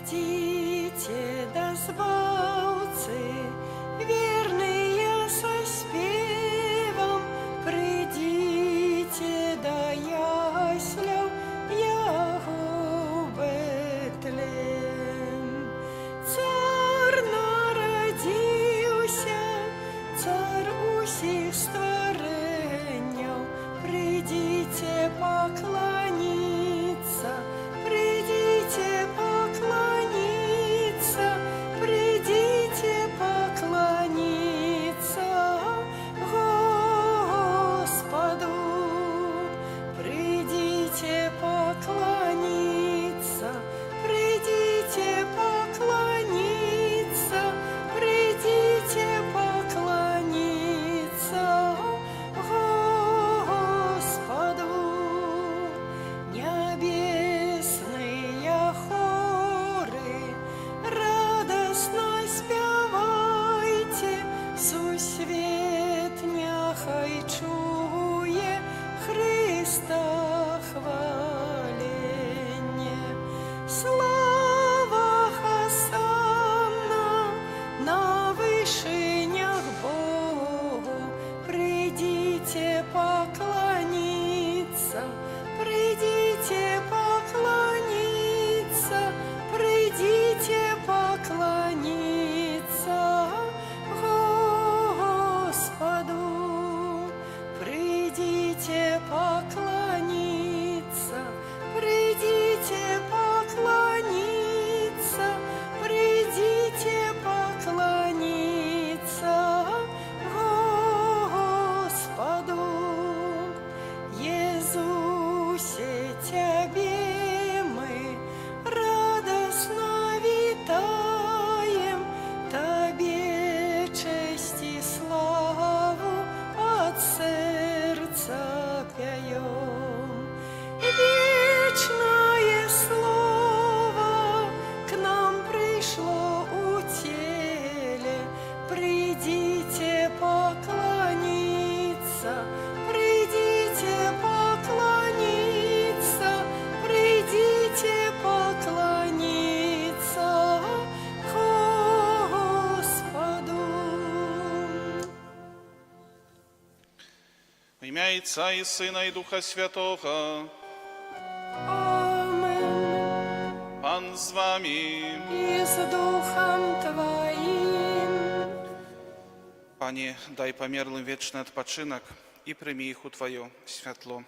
Придите, дозволцы, верные со спевом, придите до ясляв, яго Бетлем. Цар народился, цар усіх створенняў, придите поклониться, придите поклониться, придите поклониться Господу, придите поклониться, придите поклониться, придите поклониться Господу. Небесные хоры, радостно спявайте, сусвет няхай чуе Христа хваленне. Слава Хосанна на вышинях Богу, придите поклониться, придите поклониться, придите поклониться Господу, придите поклониться, придите поклониться, придите поклониться Господу. Иисусе, Тебе мы радостно витаем, Тебе честь и славу от сердца пяем. Вечное слово к нам пришло у теле, придите поклониться, придите поклониться, придите поклониться Господу. В ім'я Отця і Сина, і Духа Святого. Amen. Пан з вами. И с Духом Твоим. Panie, daj pomierłym wieczny odpoczynek i przyjmij ich u Twoje światło.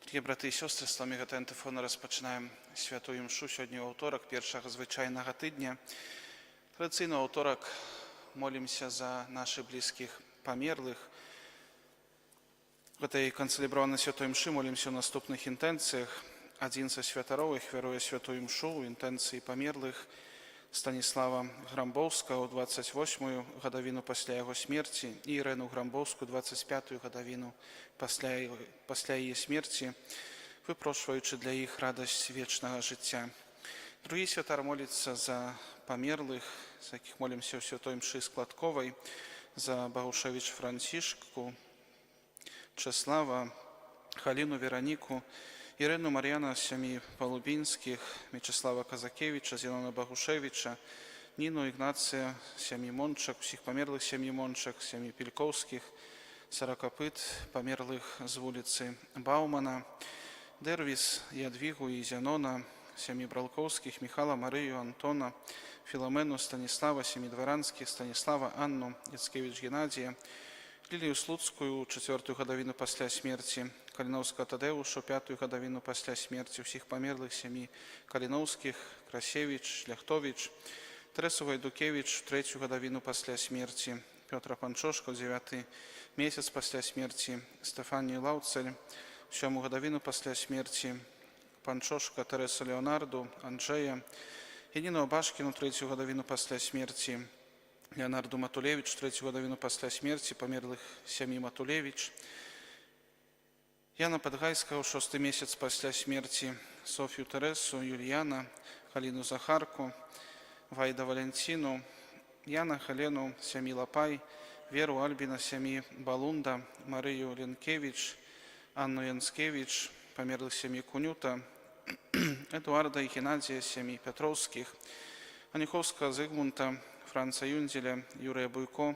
Drogie braty i siostry, z Tobą atentywno rozpoczynamy świętą mszę. Сьогодні вівторок, першого звичайного тижня. Традиційно вівторок молимся за наших близьких померлих. В этой концелеброванной святой мши молимся о наступных интенциях. Один со святоровых веруя святую мшу, интенции померлых Станіслава Грамбовського у 28-ю годовину після його смерті і Ірину Грамбовську 25-ю годовину після її смерті, випрошуючи для їх радость вічного життя. Другий святар молиться за померлих, за яких молимся у святой мши Складковой, за Богушевич Францишку, Чеслава, Халину Веронику, Ірину Мар'яна з сім'ї Полубінських, Мячеслава Казакевича, Зенона Богушевича, Ніну Ігнація з сім'ї Мончак, всіх померлих з сім'ї Мончак, з сім'ї Пільковських, Сорокопит, померлих з вулиці Баумана, Дервіс, Ядвігу і Зенона, з сім'ї Бралковських, Михайла, Марію, Антона, Філомену, Станіслава, сім'ї Дворанських, Станіслава, Анну, Яцкевич Геннадія, Лілію Слуцькую, 4-ю годовину після смерті, Каліновського Тадеуша, 5-ю годовину після смерті, всіх померлих сім'ї Каліновських, Красевич, Ляхтович, Тересу Гайдукевич, 3-ю годовину після смерті, Петра Панчошко, 9-й місяць після смерті, Стефанію Лауцель, 7-ю годовину після смерті, Панчошко, Тересу Леонарду, Анджея, Єніну Абашкіну, 3-ю годовину після смерті, Леонарду Матулевич, 3-ю годовину після смерті, померлих сім'ї Матулевич, Яна Подгайського, 6-й місяць після смерті, Софію Тересу, Юліяна, Халіну Захарку, Вайда Валентину, Яна Халену, сім'ї Лапай, Веру Альбіна, сім'ї Балунда, Марію Ленкевич, Анну Янскевич, померлих сім'ї Кунюта, Эдуарда и Геннадия, семей Петровских, Аніховскага Зигмунта, Франца Юнзеля, Юрия Буйко,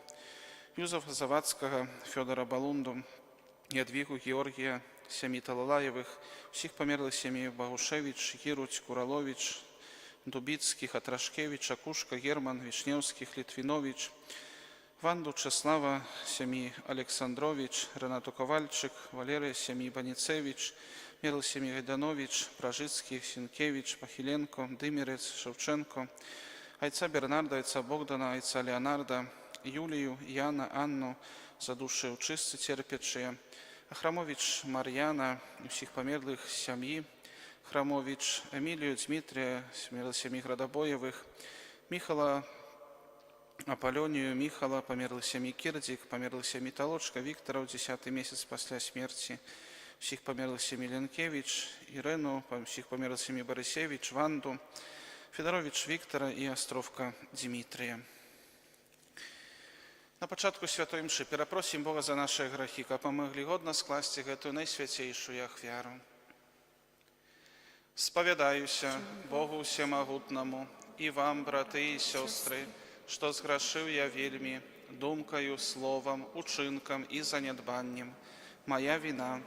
Юзефа Завадскага, Федора Балунду, Ядвигу Георгия, семей Талалаевых, всіх померлих семей Багушевич, Гируть, Куралович, Дубицких, Атрашкевич, Акушка, Герман, Вишневских, Литвинович, Ванду Чеслава, семьи Александрович, Ренату Ковальчик, Валерия, семьи Баницевич, Мерлых, семьи Гайданович, Пражицких, Синкевич, Пахиленко, Дымерец, Шевченко, Айца Бернарда, Айца Богдана, Айца Леонарда, Юлию, Яна, Анну, за души учисти терпячие, Храмович Марьяна, всіх померлих семьи Храмович, Эмилию, Дмитрия, семьи Градобоевых, Михала, Аполлонию, Михала, померлых семьи Кирдик, померлых семьи Толочка, Виктора в 10-й месяц после смерти, всіх померлых семьи Ленкевич, Ирену, всіх померлых семьи Борисевич, Ванду, Федорович Виктора и Островка Дмитрия. На початку святой мши перапросім Бога за наши грехи, каб мы могли годно скласти гэтую найсвятейшую ахвяру. Споведаюся Богу Всемогутному и вам, браты и сестры, что сгрешил я вельми, думкою, словом, учинком и занедбаннем. Моя вина,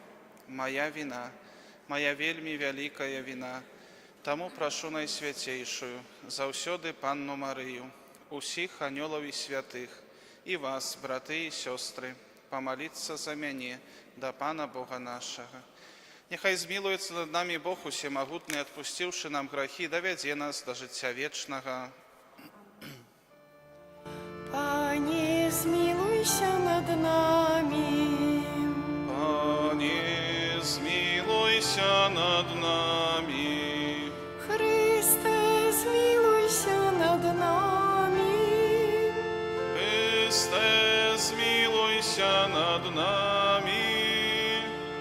моя вельми великая вина. Тому прошу найсвятейшую, заўсёды Панну Марию, усіх анёлов и святых, и вас, браты и сестры, помолиться за мяне до Пана Бога нашего. Нехай змилуется над нами Бог Всемогутный, отпустивший нам грехи, доведе нас до життя вечного. Пане, змилуйся над нами. Пане, змилуйся над нами. Христе, змилуйся над нами. Христе, змилуйся над нами.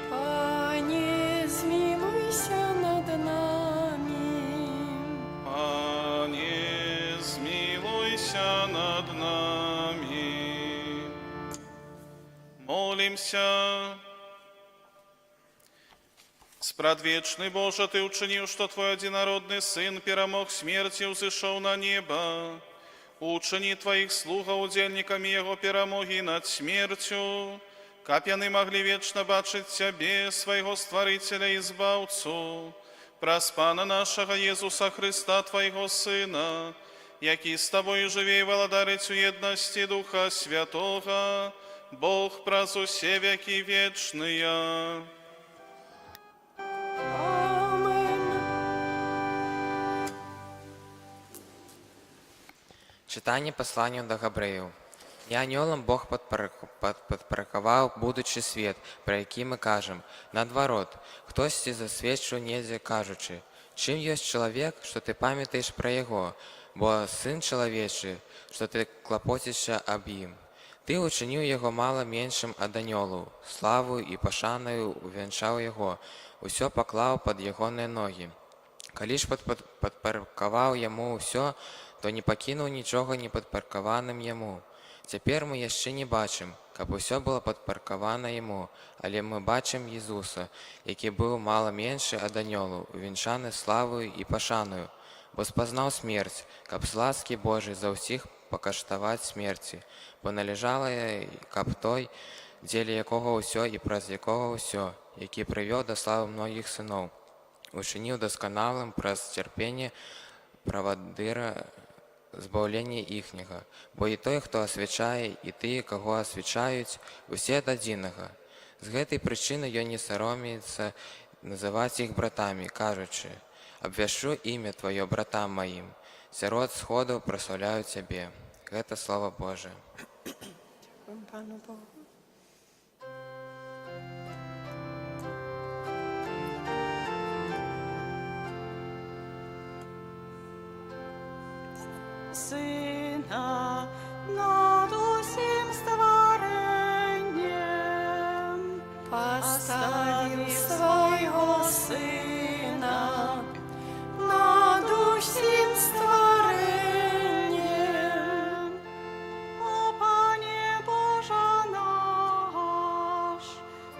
Пане, змилуйся над нами. Пане, змилуйся над нами. Молимся. Спрадвечный Боже, Ты учинил, что Твой одинородный Сын перемог смерти и взошел на небо. Учини Твоих слуга удельниками Его перемоги над смертью, каб яны могли вечно бачить Тебе, Своего Створителя и Избавцу, праз Пана нашего Иисуса Христа, Твоего Сына, який с Тобой живе и владарить у едности Духа Святого, Бог праз усе веки вечные. Читання посланню до Габреїв. І аньолам Бог підпорядкував будучий світ, про який ми кажемо. Надворот, хтось засвідчив недзе, кажучи, чим є чоловік, що ти пам'ятаєш про його, бо син чоловічий, що ти клопотишся об їм. Ти учинив його мало меншим ад аньолу, славою і пошаною увенчав його, усе поклав під його ноги. Коли ж підпорядкував йому все, то не покинув нічого не підпорядкованим йому. Тепер ми ще не бачимо, каб усе було підпорядковано йому, але ми бачимо Ісуса, який був мало менший ад аньолу, увінчаний славою і пошаною, бо спознав смерть, каб з ласки Божої за усіх покаштувати смерті, бо належало каб той, ділі якого усе і праз якого усе, який привів до слави многих синов, учинив досконалим праз терпіння праводира збавлення їхнього, бо і той, хто освячає, і ті, кого освячають, усі од одиного. З гэтай причини я не соромиться називати їх братами, кажучи, обвящу ім'я Твоє братам моїм, сирот сходу прославляю Тебе. Гэта Слово Божие. Пану Богу. Сына над усім створенням поставив свого Сына над усім створенням. О, Пане Боже наш,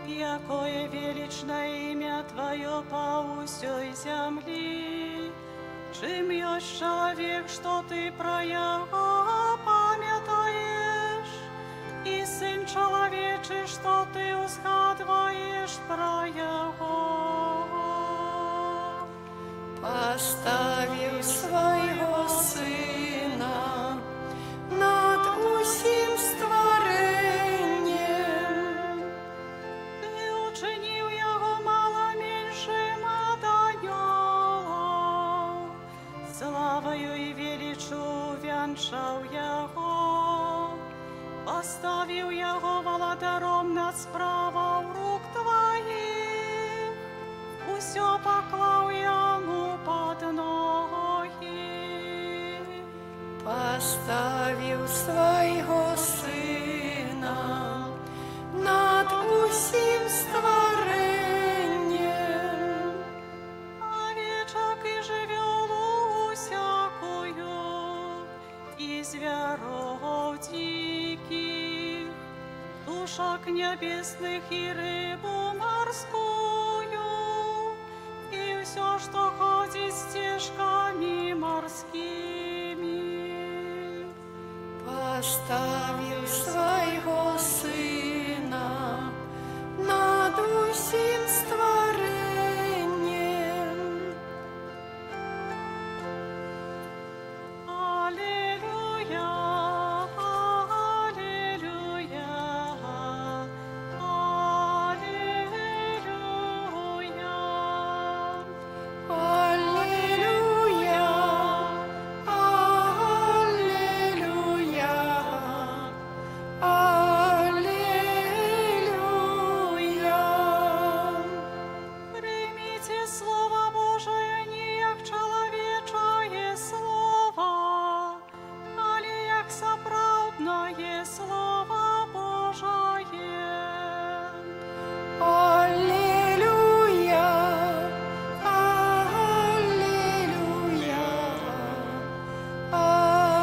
якое величное имя Твое по всей земли. Чим есть человек, что ты про его памятаешь, и сын человечий, что ты узгадываешь про его. Поставив свого сина над усім створенням, Ты учинил его мало меньшим от ангелов, славою и величу венчал его, поставил его володаром над справа рук твоих, усё поклал ему под ноги. поставив свого сина над усім створенням, Овечок и живёлу всякую, и зверов диких, тушек небесных и рыбу морскую, и все, что ходит стежками морскими. поставив свого сина над усім створенням. Аллилуйя, аллилуйя, аллилуйя. Аллилуйя, аллилуйя, аллилуйя. Примите Слово Божие не як человечае слово, али як справдное Слово Божие. Аллилуйя, аллилуйя,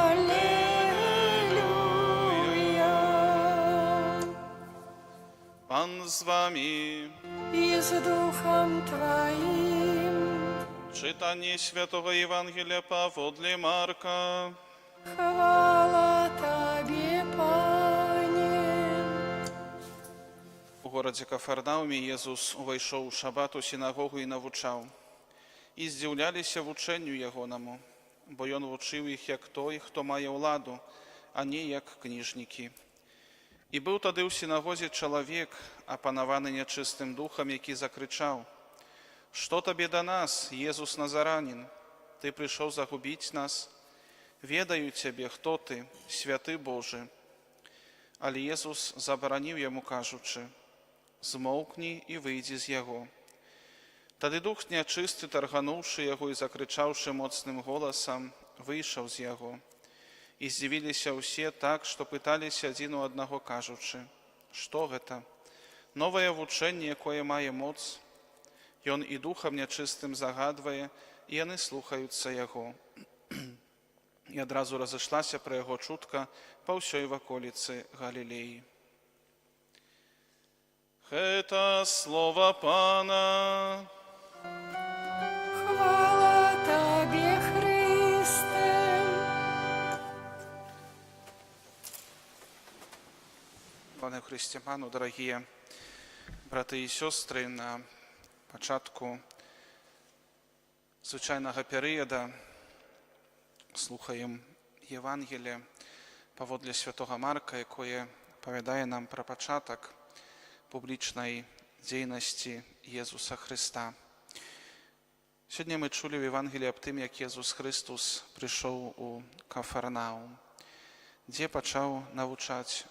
аллилуйя. Pan z wami. И с Духом Твоим. Czytanie Świętego Ewangelia powodle Marka. Хвала Тебе, Пане. У гороdzie Kafarnaumie Jezus увайшоў у шабат у сінагогу і навучаў. І здзіўляліся вучэнню ягонаму, бо ён вучыў іх як той, хто мае ўладу, а не як кніжнікі. І быў тады ў сінагозе чалавек, апанаваны нячыстым духам, які закрычаў: «Што табе да нас, Езус Назаранін? Ты прыйшоў загубіць нас? Ведаю цябе, хто ты, святы Божы». Але Езус забараніў яму, кажучы: «Змоўкні і выйдзі з яго». Тады дух нячысты, таргануўшы яго і закрычаўшы моцным голасам, выйшаў з яго. І здзівіліся ўсе так, што пыталіся адзін у аднаго, кажучы: «Што гэта? Новае вучэнне, якое мае моц. Ён і духам нячыстым загадвае, і яны слухаюцца яго». І адразу разышлася пра яго чутка па ўсёй ваколіцы Галілеі. Гэта слова Пана. Хвала Тебе, Христе. Пане Христе, Пану, дорогі брати і сестри, на початку звичайного періоду слухаємо Євангеліє поводле Святого Марка, яке повідає нам про початок публічної діяльності Єсуса Христа. Сьогодні ми чули в Євангелії об тим, як Єсус Христос прийшов у Кафарнаум, де почав навчати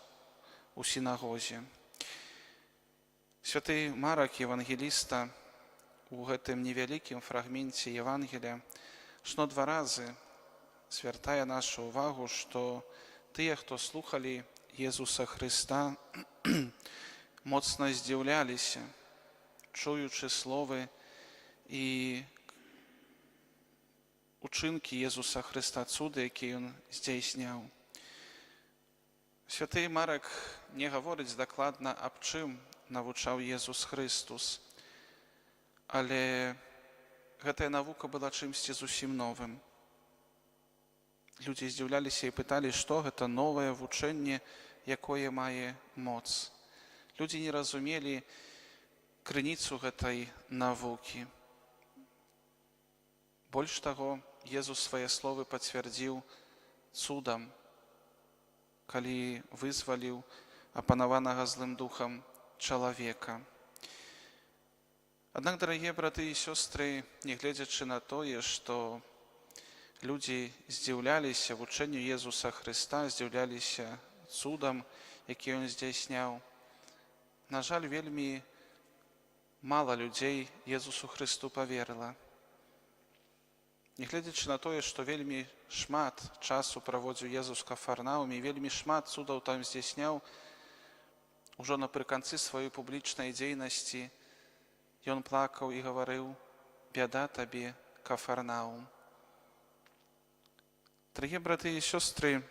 у сінагозі. Святий Марак, євангеліста, у гэтым невялікім фрагменце Євангелія шно 2 рази звяртае нашу увагу, што тыя, хто слухалі Єсуса Христа, моцна здзіўляліся, чуючы словы і учынкі Єсуса Христа, цуды, які Ён здзейсняў. Святий Марак не говорить докладно, об чим навчав Єсус Христос, але гэтая навука была чымсьці зусім новым. Людзі здзіўляліся і пыталі, што гэта новае вучэнне, якое мае моц. Людзі не разумелі крыніцу гэтай навукі. Больш таго, Езус свае словы пацвярдзіў цудам, калі вызваліў апанаванага злым духам чалавека. Аднак, дарагія браты і сёстры, нягледзячы на тое, што людзі здзіўляліся вучэнню Езуса Хрыста, здзіўляліся цудам, які ён здзяйсняў, на жаль, вельмі мала людзей Езусу Хрысту паверыла. Нягледзячы на тое, што вельмі шмат часу праводзіў Езус у Кафарнауме, вельмі шмат цудаў там здзяйсняў, ужо напрыканцы сваёй публічнай дзейнасці ён плакаў і гаварыў: «Бяда табе, Кафарнаум». Дарагія браты і сёстры,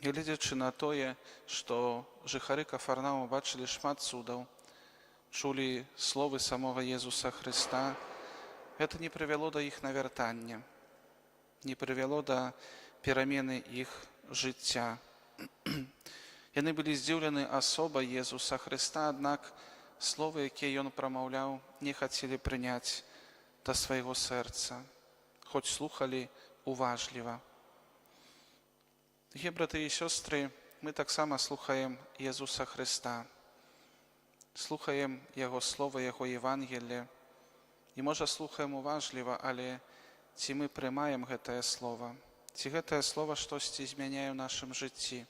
гледзячы на тое, што жыхары Кафарнаума бачылі шмат цудаў, чулі словы самога Езуса Хрыста, гэта не прывяло да іх навяртання, не прывяло да перамены іх жыцця. Яны былі здзіўлены асобай Езуса Хрыста, аднак словы, якія ён прамаўляў, не хацелі прыняць да свайго сэрца, хоць слухалі уважліва. Дарагія браты і сёстры, мы таксама слухаем Езуса Хрыста, слухаем Яго слова, Яго Евангелле, і, можа, слухаем уважліва, але ці мы прымаем гэтае слова? Ці гэтае слова штосьці змяняе ў нашым жыцці?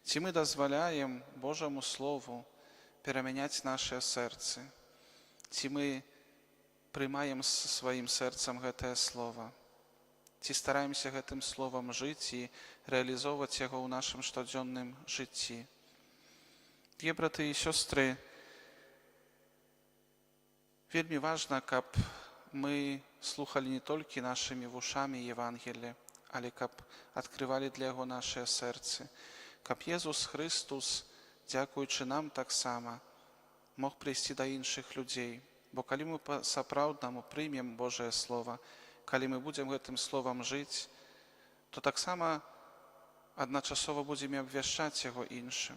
Ці мы дазваляем Божаму Слову перамяняць нашыя сэрцы? Ці мы прымаем сваім сэрцам гэтае слова? Ці стараемся гэтым словам жыць і рэалізоўваць яго ў нашым штодзённым жыцці? Дарагія браты і сёстры, вельмі важна, каб мы слухалі не толькі нашымі вушамі Евангелле, але каб адкрывалі для яго нашыя сэрцы, каб Езус Хрыстус, дзякуючы нам таксама, мог прыйсці да іншых людзей. Бо калі мы па-сапраўднаму прымем Божае Слова, калі мы будзем гэтым словам жыць, то таксама адначасова будзем абвяшчаць яго іншым.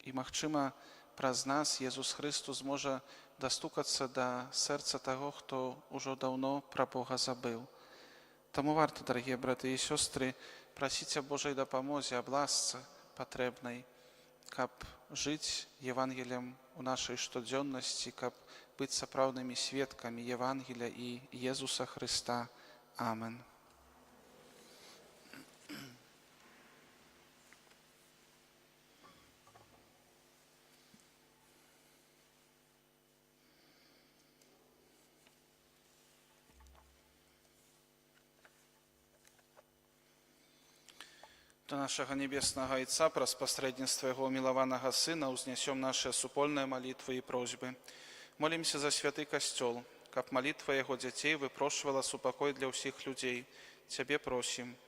І, магчыма, праз нас Езус Хрыстус можа дастукацца да сэрца таго, хто ўжо даўно пра Бога забыў. Таму варта, дарагія браты і сёстры, прасіць аб Божай дапамозе, аб ласцы патрэбнай, каб жыць Евангеллем у нашай штодзённасці, каб быць сапраўднымі сведкамі Евангелля і Езуса Хрыста. Амен. До нашага небеснага Айца праз пасрэдніцтва Яго мілаванага Сына ўзнясём нашыя супольныя малітвы і просьбы. Молімся за святы Касцёл, каб малітва Яго дзяцей выпрошвала супакой для ўсіх людзей. Цябе просім.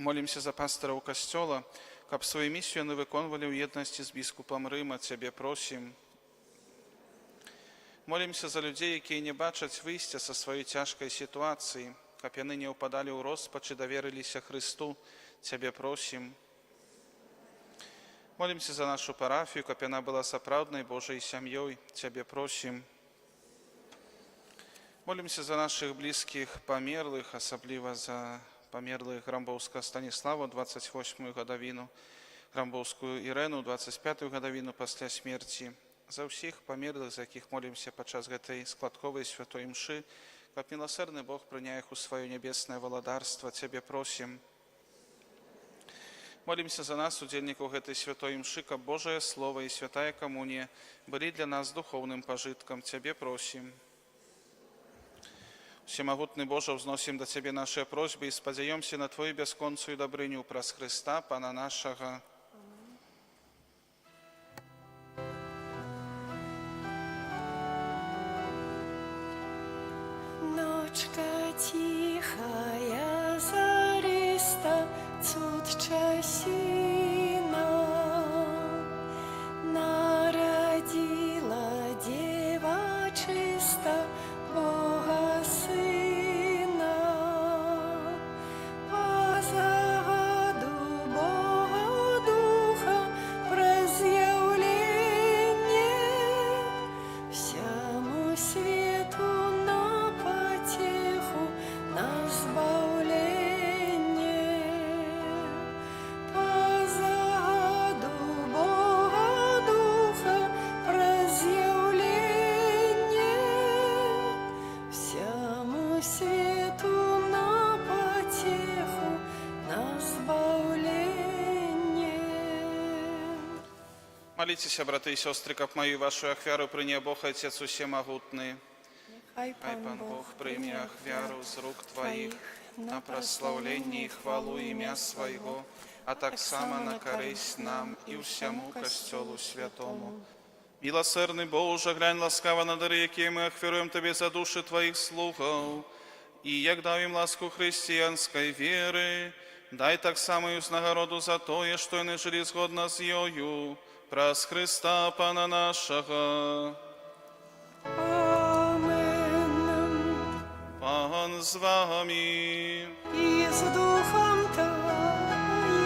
Молімся за пастыраў Касцёла, каб сваю місію яны выконвалі ў еднасці з біскупам Рыма. Цябе просім. Молімся за людзей, якія не бачаць выйсця са сваёй цяжкай сітуацыі, каб яны не ўпадалі ў роспач і даверыліся Хрысту. Цябе просім. Молімся за нашу парафію, каб яна была сапраўднай Божай сям'ёй. Цябе просім. Молімся за нашых блізкіх памерлых, асабліва за памерлых Грамбоўска Станіслава, 28-ю гадавіну, Грамбоўскую Ірэну, 25-ю гадавіну пасля смерці, за ўсіх памерлых, за якіх молімся падчас гэтай складковай святой імшы, каб міласэрны Бог прыняў іх у сваё нябеснае валадарства. Цябе просім. Молімся за нас, удзельнікаў гэтай святой імшы, каб Божае Слова і святая камунія былі для нас духоўным пажыткам. Цябе просім. Всемагутны Божа, ўзносім да Цябе нашыя просьбы і спадзяёмся на Твою бясконцую дабрыню праз Хрыста, Пана нашага. Ночка тихая, зариста, цуд часина, народила дева чистая. Молитесь, браты и сестры, как мою и вашу ахвяру приня Бог, Отец Всемогутный. Хай Ай, Пан Бог, прими ахвяру з рук Твоих на прославление и хвалу имя Своего, а так само на корысть нам и всему Костелу Святому. Милосердный Боже, глянь ласкаво на дары, які мы ахвяруем Тебе за души Твоих слугов, и як дав им ласку христианской веры, дай так само и нагороду за тое, что они жили згодно с Йою, праз Христа Пана нашего. Amen. Пан з вами, I z duchem Twoim.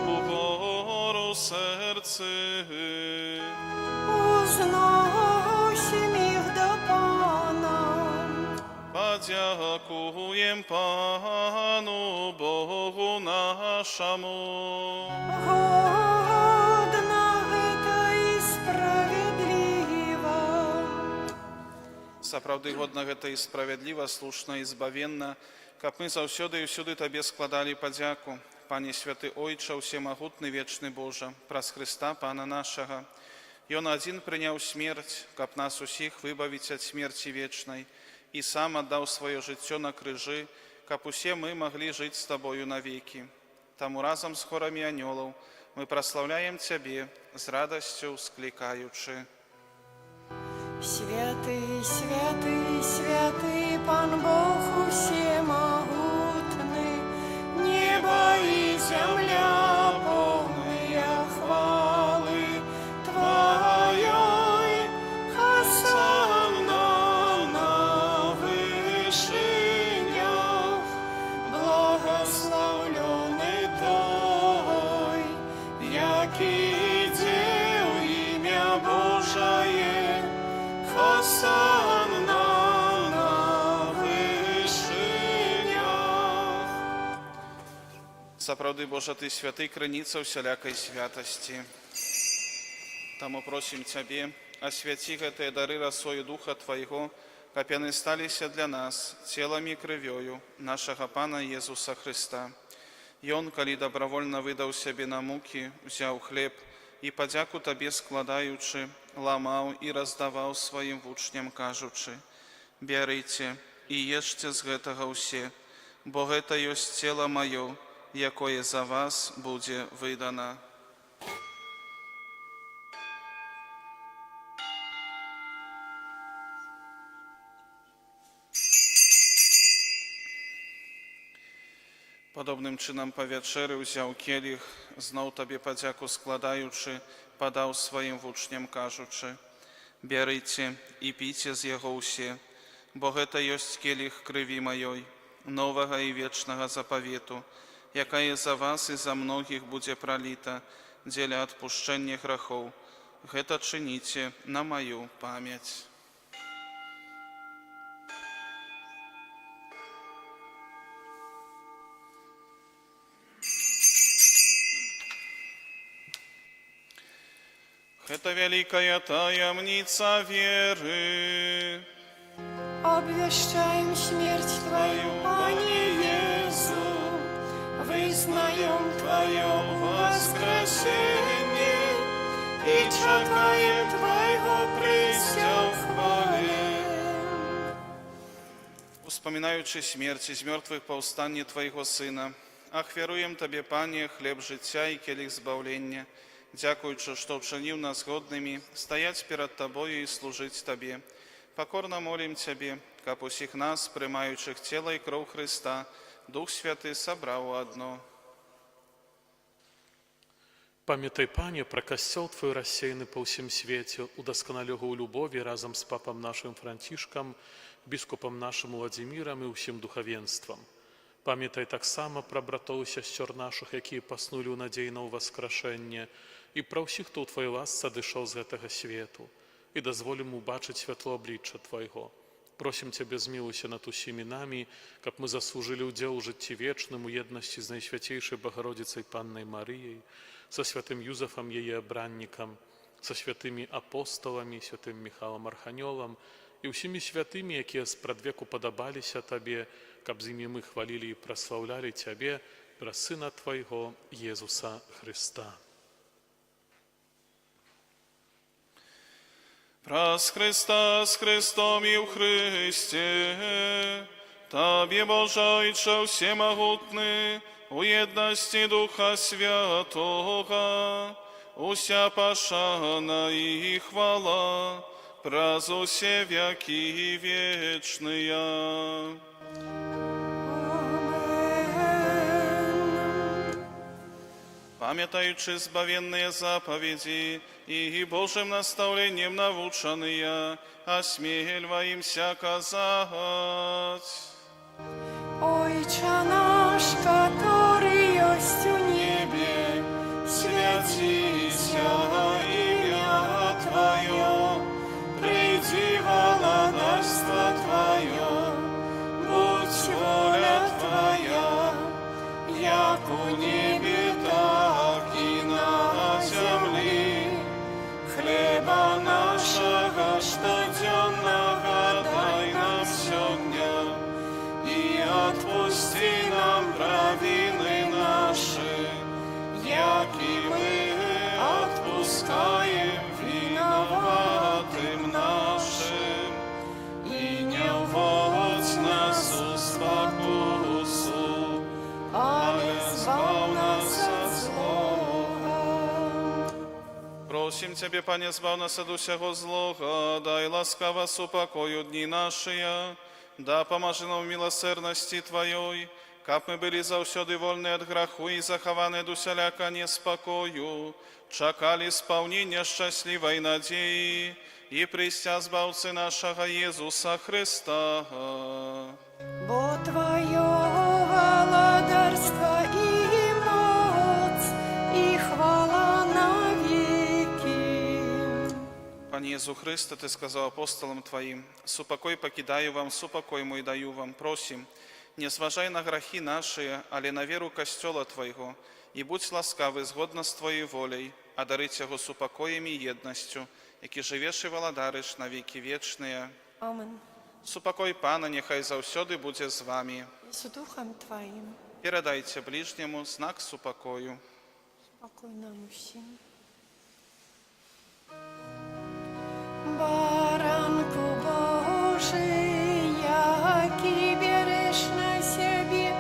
угору серце, Uznosił ich do Pana. подякуєм Пану Богу нашому. Godna это и справедлива. Сапраўды годна гэта і справядліва, слушна і збавенна, каб мы заўсёды і ўсюды Табе складалі падзяку. Пане святы Ойча, усемагутны вечны Божа, праз Христа Пана нашага. Ён адзін прыняў смерць, каб нас усіх выбавіць ад смерці вечнай, і сам аддаў сваё жыццё на крыжы, каб усе мы маглі жыць з Табою навекі. Таму разам з хорамі анёлаў мы праслаўляем Цябе, з радасцю склікаючы. Святый, святый, святый, Пан Бог всемогутный, небо и земля полные хвалы Твоей. Хосанна на вышинях, благословленный Той, який дел имя Божие. Хосанна на вышинях. Сапраўды, Божа, Ты святы, крыніца ўсялякай святасці. Таму просім Цябе, асвяці гэтыя дары расою Духа Твайго, каб яны сталіся для нас целам і крывёю нашага Пана Езуса Христа. Ён, калі добровольна выдаў сябе на мукі, узяў хлеб і падзяку Табе складаючы, ламаў і раздаваў сваім вучням, кажучы: «Бярыце і ешце з гэтага ўсе, бо гэта ёсць цела маё, якое за вас будзе выдана». Падобным чынам па вячэры ўзяў келіх, зноў Табе падзяку складаючы, падаў сваім вучням, кажучы: «Бярыце і піце з яго ўсе, бо гэта ёсць келіх крыві маёй, новага і вечнага запавету, якая за вас і за многіх будзе праліта дзеля адпушчэння грахоў. Гэта чыніце на маю памяць». Это великая таямница веры. Обвещаем смерть Твою, Пане Иису, вызнаем Твое воскресение и чекаем Твоего прийстя в хвале. Успоминаючи смерть из мертвых повстання Твоего Сына, ахвяруем Табе, Пане, хлеб життя и келих збавлення, дякуючи, что вчинив нас годными стоять перед Тобою и служить Табе. Покорно молим Тебе, каб усіх нас, приймаючих тіло і кров Христа, Дух Святий собрав у одно. Памятай, Пане, про касцёл Твой рассеяны по ўсім свеце, удасканалі яго ў любові разам з папам нашим Францішкам, біскупам нашим Владзімірам і ўсім духавенствам. Памятай таксама пра братоў і сясцёр нашых, якія паснулі ў надзеі на ўваскрашэнне, і пра ўсіх, хто ў Твоей ласцы адышоў з гэтага свету, і дазволім убачыць святло аблічча Твайго. Просім Цябе, змілуйся над усімі намі, каб мы заслужылі ўдзел у жыцці вечным у еднасці з Найсвяцейшай Багародзіцай Паннай Марыяй, со святым Юзафам яе абраннікам, со святымі апосталамі, святым Міхалам Арханёлам і ўсімі святымі, якія спрадвеку падабаліся Табе, каб з імі мы хвалілі і праслаўлялі Цябе праз Сына Твайго, Езуса Христа. Праз Христа з Христом і в Христі, Тобі, Боже Отче всемогутний, у єдності Духа Святого, уся пошана і хвала, праз усе веки вечные. Пам'ятаючи збавенные заповеди и Божьим наставлением наученные, осмеливаемся казать. Ойче наш, который есть у небе, святися имя Твое, приди владарство Твое, будь воля Твоя, як у небе, так и на земле. Хлеба нашего штоденного дай нам сегодня, и отпусти нам провины наши, яки мы отпускаем виноватым нашим, и не вводь нас в спокусу, але збав нас от злого. Просим Тебе, Пане, збав нас от усього злого, дай ласкаво с упокою дни наши, да поможи нам в милосердности Твоей, как мы были завсёды вольны от греху и захованы до всяляка неспокою, чакали исполнения счастливой надеи и престя збавцы нашего Иисуса Христа. Бо Твое владарство и моц, и хвала навеки. Пане Иисус Христе, Ты сказал апостолам Твоим, «Супокой покидаю вам, супокой мой даю вам». Просим, не зважай на грехи наши, але на веру Костела Твоего, и будь ласкавый згодно с Твоей волей, а дарить Его супокоем и едностью, які живеш і владариш на віки вічні. Амен. Супокой Пана, нехай завсёды буде з вами. И с Духом Твоим. Передайте ближньому знак супокою. Покой нам усім. Баранку Божий, який береш на себе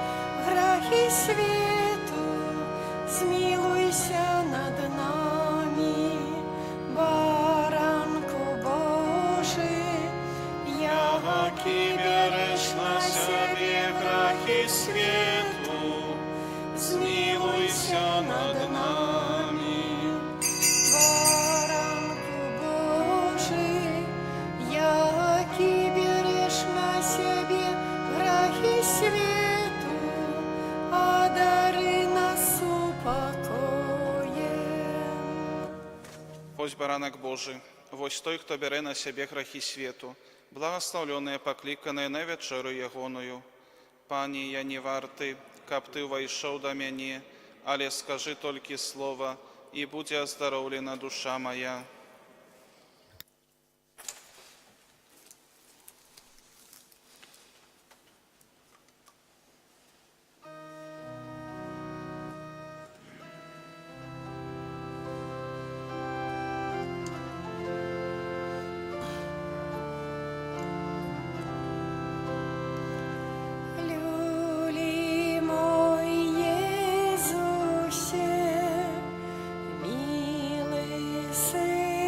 грехи світу, змилуйся над нами. Баранку Божий, який береш на себе грехи світу, змилуйся над нами. Баранку Божий, який береш на себе грехи світу, одари нас упокоєм. Ось баранок Божий, вось той, хто бере на себе грехи світу, благословленные, покликанные на вечеру Ягоною. Пані, я не вартий, каб Ти войшов до мене, але скажи тільки слово, і буде оздоровлена душа моя. Люли мой Иисусе, милый Сын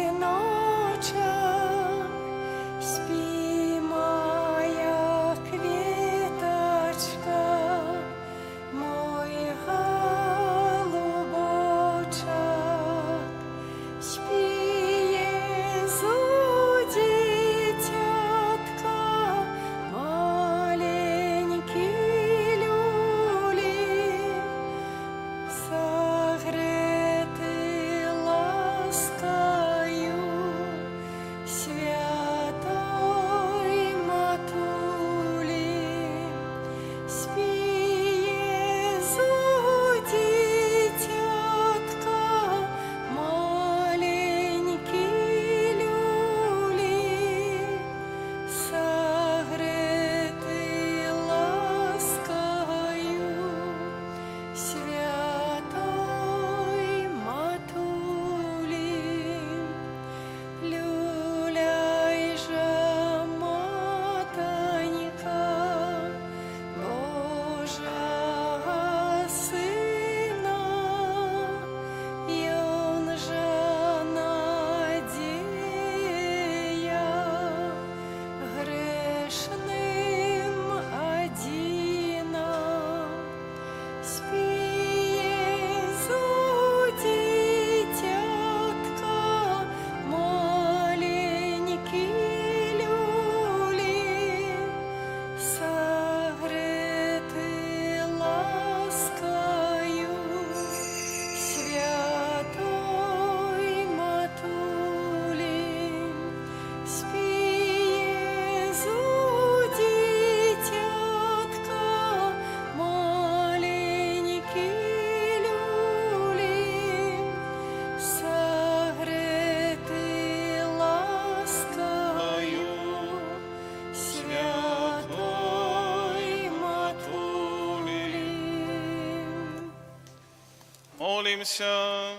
Молимся.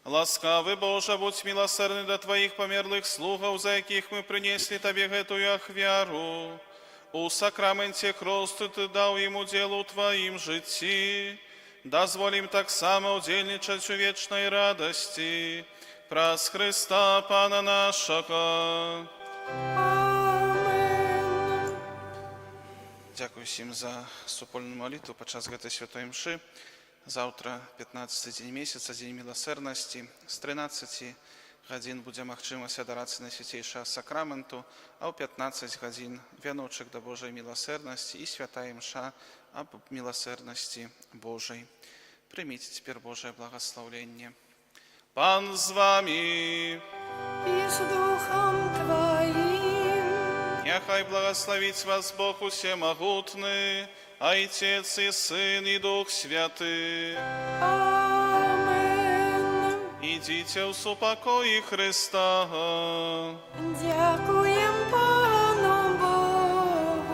Ласкавый Боже, будь милосердный до Твоих померлых слугов, за яких мы принесли Тебе эту ахвяру. У сакраменте кросту Ты дал ему делу Твоим житти. Дозволим так само удельничать у вечной радости. Праз Христа Пана нашего. Amen. Дякую всім за супольну молитву подчас гэтай святой мши. Завтра 15 дзень месяца, дзень милосердности. С 13 гадзін будзе магчымасць адарацца на свяцейшага сакраменту, а ў 15 гадзін вяночак да Божай милосердности і святая мша об милосердности Божей. Прыміце цяпер Божае благословенне. Пан з вами. И с Духом Твоим. Няхай благословить вас Бог усемогутный, Отец и Сын и Дух Святый. Amen. Идите в супокої Христа. Дякуем Пану Богу.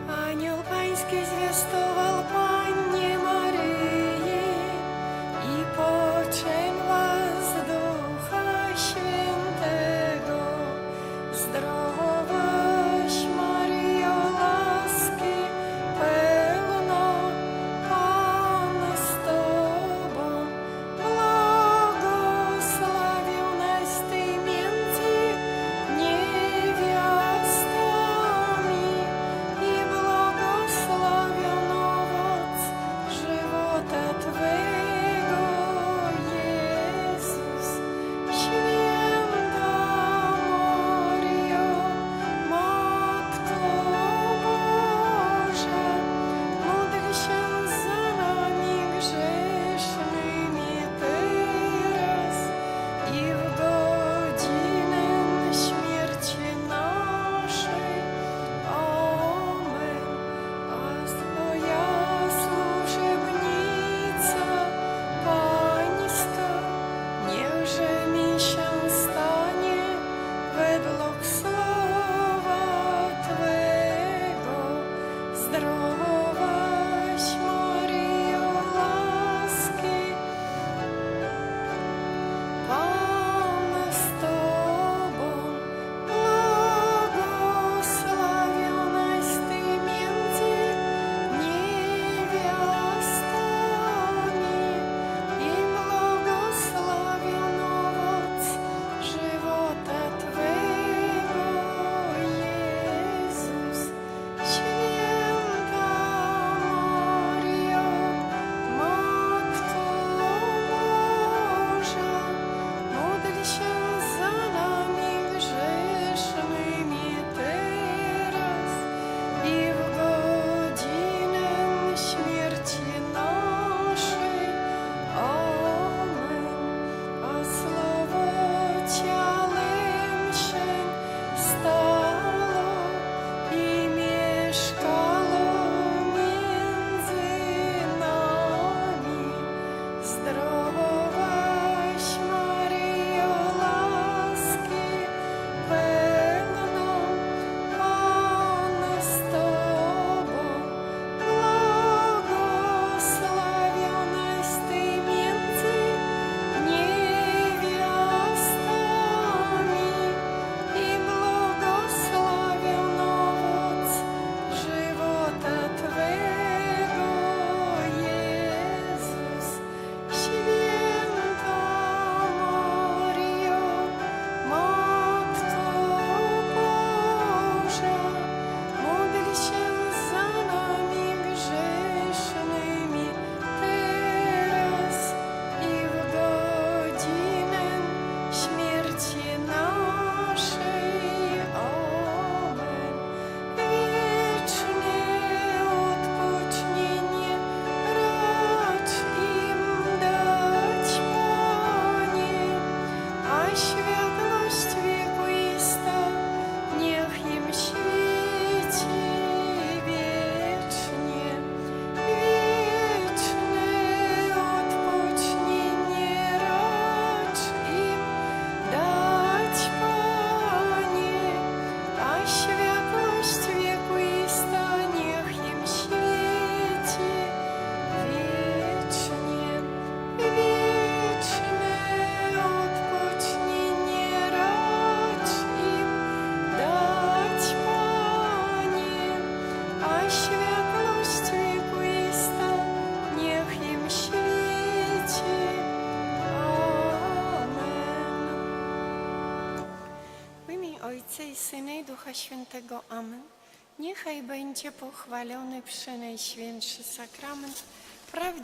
Ангел Паński zwiastował Pannie Maryi i poczęła z Ducha Świętego. Zdrowaś Maryjo, łaski pełna, Pan z Tobą, błogosławionaś Ty między niewiastami i błogosławiony owoc Ojca i Syna i Ducha Świętego. Amen. Niechaj będzie pochwalony Przenajświętszy Sakrament, prawdziwy